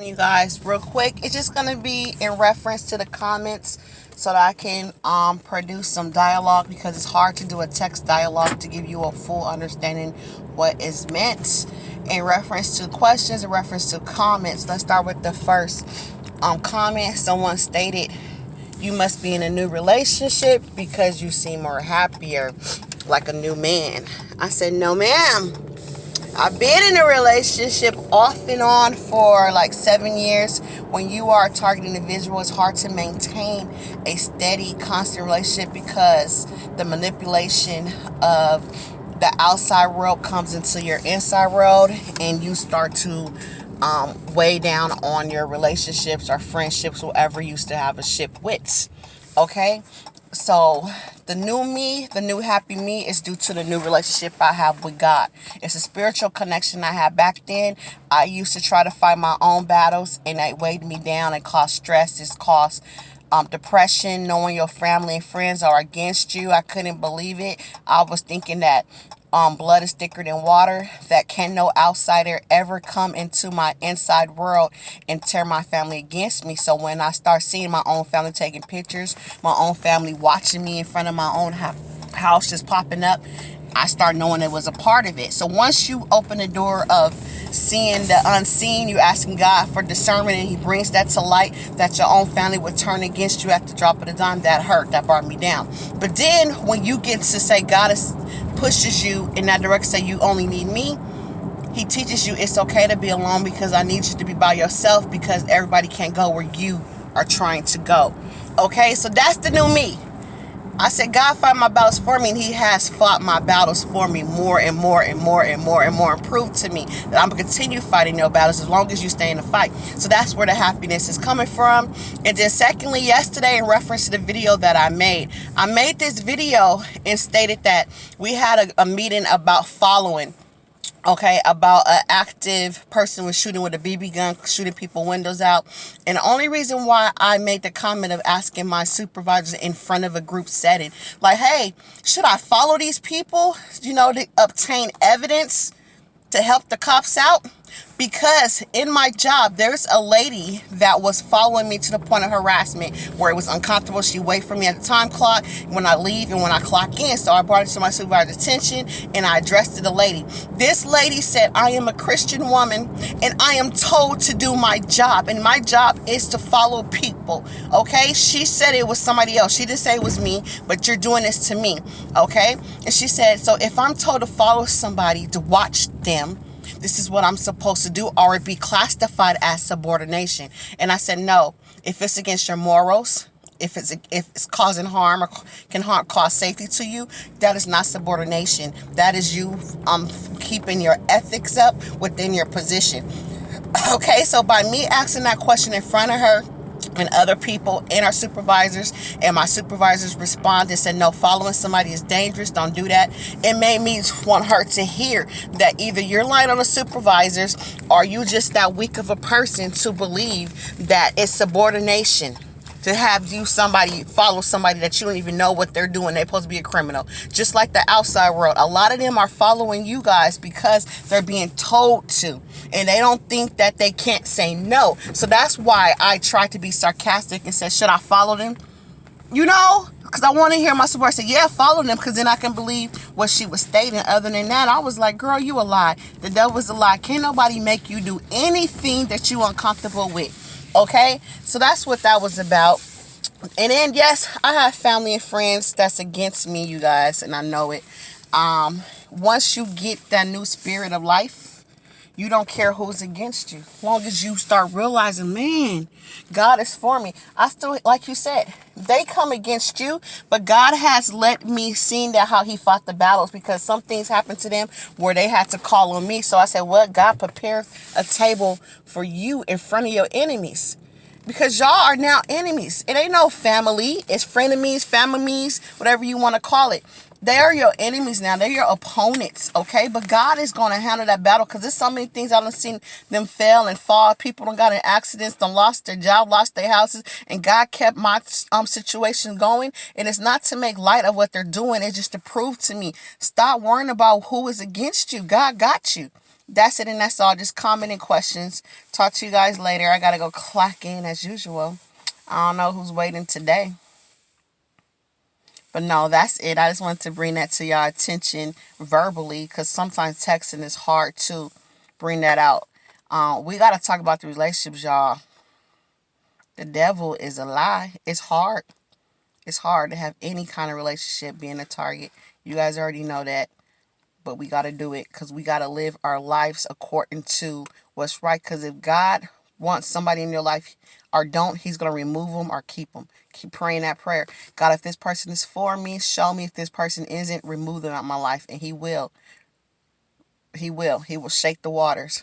You guys, real quick, it's just gonna be in reference to the comments so that I can produce some dialogue, because it's hard to do a text dialogue to give you a full understanding what is meant in reference to questions, in reference to comments. Let's start with the first comment. Someone stated, you must be in a new relationship because you seem more happier, like a new man. I said, no ma'am, I've been in a relationship off and on for like 7 years. When you are a target individual, it's hard to maintain a steady, constant relationship because the manipulation of the outside world comes into your inside world, and you start to weigh down on your relationships or friendships, whoever you used to have a ship with. Okay? So the new me, the new happy me, is due to the new relationship I have with God. It's a spiritual connection I had back then. I used to try to fight my own battles, and it weighed me down and caused stress. It's caused depression, knowing your family and friends are against you. I couldn't believe it. I was thinking that blood is thicker than water, that can no outsider ever come into my inside world and tear my family against me. So when I start seeing my own family taking pictures, my own family watching me in front of my own house just popping up, I start knowing it was a part of it. So once you open the door of seeing the unseen, you're asking God for discernment, and He brings that to light, that your own family would turn against you at the drop of a dime. That hurt. That brought me down. But then when you get to say God pushes you in that direction, say you only need me, He teaches you it's okay to be alone, because I need you to be by yourself, because everybody can't go where you are trying to go. Okay, so that's the new me. I said, God fought my battles for me, and He has fought my battles for me more and more and more and more and more, and proved to me that I'm going to continue fighting your battles as long as you stay in the fight. So that's where the happiness is coming from. And then secondly, yesterday, in reference to the video that I made this video and stated that we had a meeting about following. Okay, about an active person was shooting with a BB gun, shooting people windows out. And the only reason why I made the comment of asking my supervisors in front of a group setting, like, hey, should I follow these people, to obtain evidence to help the cops out? Because in my job, there's a lady that was following me to the point of harassment where it was uncomfortable. She wait for me at the time clock when I leave and when I clock in. So I brought it to my supervisor's attention, and I addressed it to the lady. This lady said, I am a Christian woman, and I am told to do my job, and my job is to follow people. Okay? She said it was somebody else. She didn't say it was me, but you're doing this to me. Okay? And she said, so if I'm told to follow somebody, to watch them, this is what I'm supposed to do, or it be classified as subordination. And I said, no, if it's against your morals, if it's causing harm or can cause safety to you, that is not subordination. That is you keeping your ethics up within your position. Okay, so by me asking that question in front of her and other people and our supervisors, and my supervisors responded and said, no, following somebody is dangerous, don't do that. It made me want her to hear that either you're lying on the supervisors, or you just that weak of a person to believe that it's subordination to have somebody follow somebody that you don't even know what they're doing. They're supposed to be a criminal. Just like the outside world, a lot of them are following you guys because they're being told to, and they don't think that they can't say no. So that's why I try to be sarcastic and say, should I follow them? Because I want to hear my supervisor say, yeah, follow them, because then I can believe what she was stating. Other than that, I was like, girl, you a lie. The devil's a lie. Can't nobody make you do anything that you uncomfortable with. Okay, so that's what that was about. And then, yes, I have family and friends that's against me, you guys, and I know it. Once you get that new spirit of life, you don't care who's against you. As long as you start realizing, man, God is for me. I still, like you said, they come against you, but God has let me see that how He fought the battles, because some things happened to them where they had to call on me. So I said, well, God prepared a table for you in front of your enemies, because y'all are now enemies. It ain't no family. It's frenemies, families, whatever you want to call it. They are your enemies now. They're your opponents, okay? But God is going to handle that battle, because there's so many things I've seen them fail and fall. People done got in accidents, done lost their job, lost their houses, and God kept my situation going. And it's not to make light of what they're doing. It's just to prove to me, stop worrying about who is against you. God got you. That's it and that's all. Just comment and questions. Talk to you guys later. I gotta go clock in as usual. I don't know who's waiting today. But no, that's it. I just wanted to bring that to y'all attention verbally because sometimes texting is hard to bring that out. We got to talk about the relationships, y'all. The devil is a lie. It's hard. It's hard to have any kind of relationship being a target. You guys already know that. But we got to do it because we got to live our lives according to what's right. Because if God wants somebody in your life or don't, he's going to remove them or keep them. Keep praying that prayer. God, if this person is for me, show me. If this person isn't, remove them out of my life. And he will. He will. He will shake the waters.